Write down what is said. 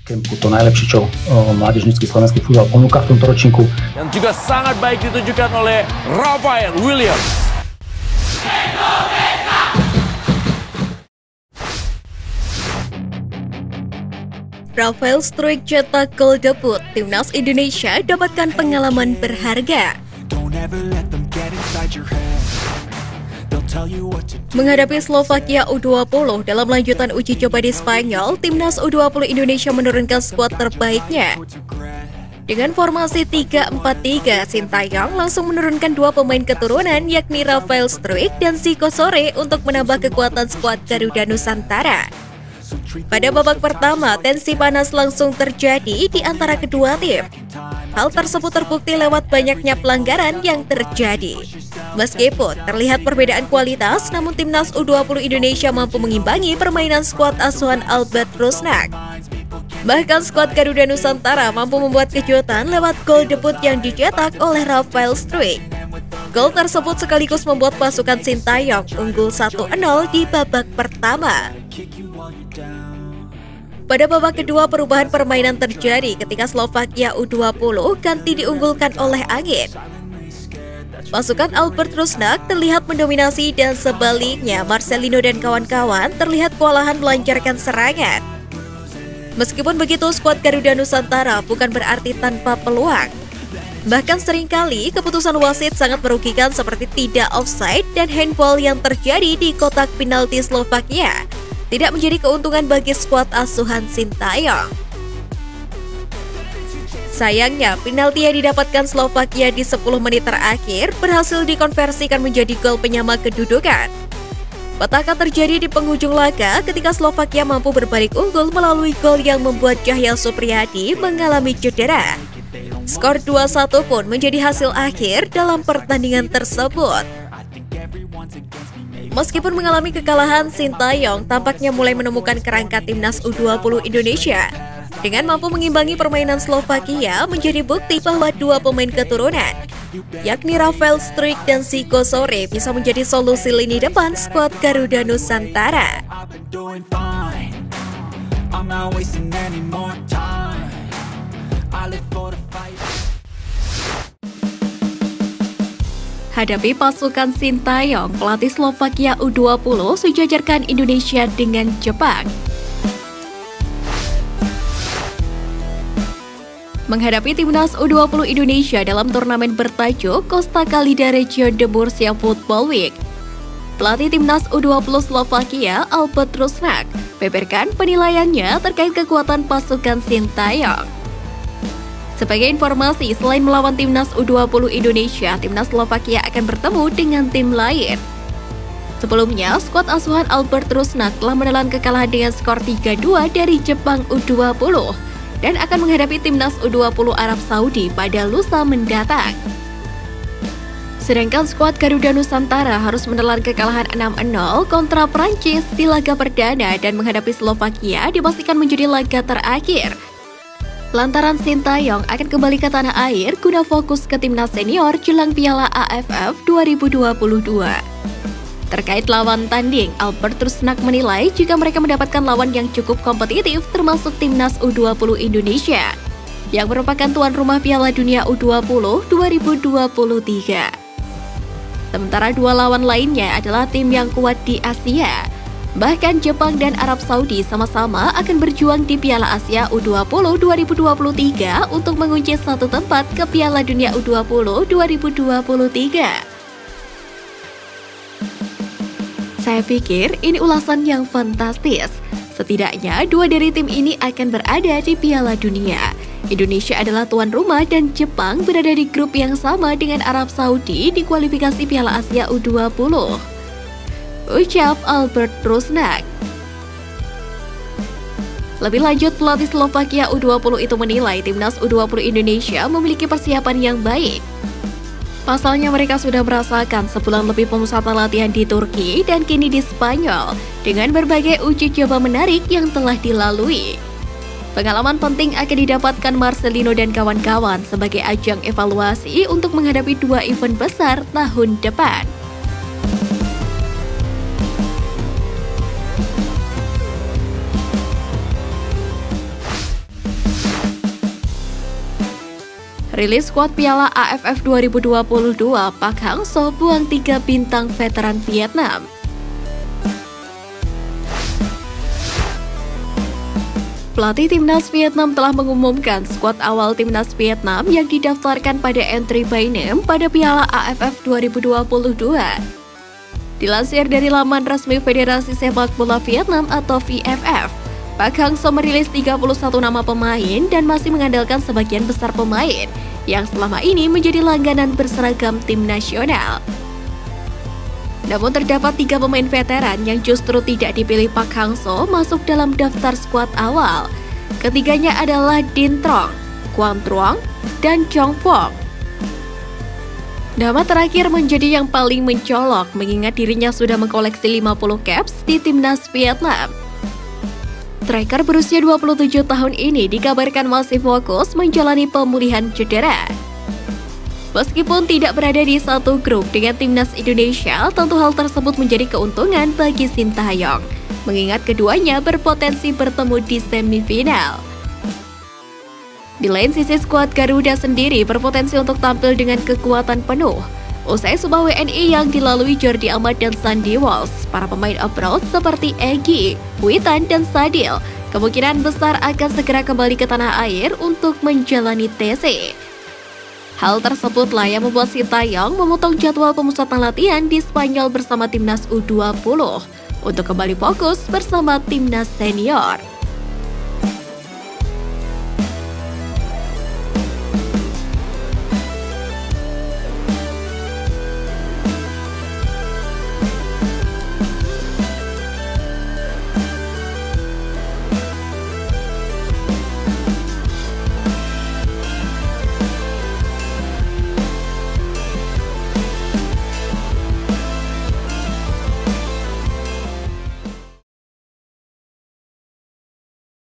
To najlepšie, čo mládežnícky slovenský futbal ponúka v tomto ročníku. Yang juga sangat baik ditunjukkan oleh Rafael Williams. Rafael Struijk cetak gol debut, Timnas Indonesia dapatkan pengalaman berharga. Menghadapi Slovakia U20 dalam lanjutan uji coba di Spanyol, Timnas U20 Indonesia menurunkan skuad terbaiknya. Dengan formasi 3-4-3, Sintayong langsung menurunkan dua pemain keturunan yakni Rafael Struijk dan Zico Sore untuk menambah kekuatan skuad Garuda Nusantara. Pada babak pertama, tensi panas langsung terjadi di antara kedua tim. Hal tersebut terbukti lewat banyaknya pelanggaran yang terjadi. Meskipun terlihat perbedaan kualitas, namun Timnas U20 Indonesia mampu mengimbangi permainan skuad asuhan Albert Rusnak. Bahkan skuad Garuda Nusantara mampu membuat kejutan lewat gol debut yang dicetak oleh Rafael Struijk. Gol tersebut sekaligus membuat pasukan Sintayong unggul 1-0 di babak pertama. Pada babak kedua, perubahan permainan terjadi ketika Slovakia U20 ganti diunggulkan oleh Angin. Pasukan Albert Rusnak terlihat mendominasi dan sebaliknya Marcelino dan kawan-kawan terlihat kewalahan melancarkan serangan. Meskipun begitu, skuad Garuda Nusantara bukan berarti tanpa peluang. Bahkan seringkali keputusan wasit sangat merugikan seperti tidak offside dan handball yang terjadi di kotak penalti Slovakia tidak menjadi keuntungan bagi skuad asuhan Sintayong. Sayangnya, penalti yang didapatkan Slovakia di 10 menit terakhir berhasil dikonversikan menjadi gol penyama kedudukan. Petaka terjadi di penghujung laga ketika Slovakia mampu berbalik unggul melalui gol yang membuat Cahya Supriyadi mengalami cedera. Skor 2-1 pun menjadi hasil akhir dalam pertandingan tersebut. Meskipun mengalami kekalahan, Sintayong tampaknya mulai menemukan kerangka Timnas U20 Indonesia. Dengan mampu mengimbangi permainan Slovakia menjadi bukti bahwa dua pemain keturunan, yakni Rafael Struijk dan Zico Sore bisa menjadi solusi lini depan skuad Garuda Nusantara. Hadapi pasukan Sintayong, pelatih Slovakia U20 sejajarkan Indonesia dengan Jepang. Menghadapi Timnas U20 Indonesia dalam turnamen bertajuk Costa Calida Region de Murcia Football Week, pelatih Timnas U20 Slovakia Albert Rusnak beberkan penilaiannya terkait kekuatan pasukan Sintayong. Sebagai informasi, selain melawan Timnas U20 Indonesia, Timnas Slovakia akan bertemu dengan tim lain. Sebelumnya, skuad asuhan Albert Rusnak telah menelan kekalahan dengan skor 3-2 dari Jepang U20 dan akan menghadapi Timnas U20 Arab Saudi pada lusa mendatang. Sedangkan skuad Garuda Nusantara harus menelan kekalahan 6-0 kontra Prancis di laga perdana dan menghadapi Slovakia dipastikan menjadi laga terakhir. Lantaran Sintayong akan kembali ke tanah air guna fokus ke timnas senior jelang Piala AFF 2022. Terkait lawan tanding, Albert Rusnak menilai jika mereka mendapatkan lawan yang cukup kompetitif termasuk Timnas U20 Indonesia yang merupakan tuan rumah Piala Dunia U20 2023. Sementara dua lawan lainnya adalah tim yang kuat di Asia. Bahkan Jepang dan Arab Saudi sama-sama akan berjuang di Piala Asia U20 2023 untuk mengunci satu tempat ke Piala Dunia U20 2023. Saya pikir ini ulasan yang fantastis. Setidaknya dua dari tim ini akan berada di Piala Dunia. Indonesia adalah tuan rumah dan Jepang berada di grup yang sama dengan Arab Saudi di kualifikasi Piala Asia U20. Ucap Albert Rusnak. Lebih lanjut, pelatih Slovakia U20 itu menilai Timnas U20 Indonesia memiliki persiapan yang baik. Pasalnya mereka sudah merasakan sebulan lebih pemusatan latihan di Turki dan kini di Spanyol dengan berbagai uji coba menarik yang telah dilalui. Pengalaman penting akan didapatkan Marcelino dan kawan-kawan sebagai ajang evaluasi untuk menghadapi dua event besar tahun depan. Rilis skuad Piala AFF 2022, Park Hang-seo buang 3 bintang veteran Vietnam. Pelatih Timnas Vietnam telah mengumumkan skuad awal Timnas Vietnam yang didaftarkan pada entry by name pada Piala AFF 2022. Dilansir dari laman resmi Federasi Sepak Bola Vietnam atau VFF, Park Hang-seo merilis 31 nama pemain dan masih mengandalkan sebagian besar pemain yang selama ini menjadi langganan berseragam tim nasional. Namun terdapat 3 pemain veteran yang justru tidak dipilih Park Hang-seo masuk dalam daftar skuad awal. Ketiganya adalah Din Trong, Quang Truong, dan Chong Phong. Nama terakhir menjadi yang paling mencolok mengingat dirinya sudah mengkoleksi 50 caps di Timnas Vietnam. Striker berusia 27 tahun ini dikabarkan masih fokus menjalani pemulihan cedera. Meskipun tidak berada di satu grup dengan Timnas Indonesia, tentu hal tersebut menjadi keuntungan bagi Sintayong, mengingat keduanya berpotensi bertemu di semifinal. Di lain sisi, skuad Garuda sendiri berpotensi untuk tampil dengan kekuatan penuh. Usai sebuah WNI yang dilalui Jordi Amat dan Sandy Walsh, para pemain abroad seperti Egy, Witan, dan Sadil kemungkinan besar akan segera kembali ke tanah air untuk menjalani TC. Hal tersebutlah yang membuat Sintayong memotong jadwal pemusatan latihan di Spanyol bersama Timnas U20 untuk kembali fokus bersama Timnas Senior.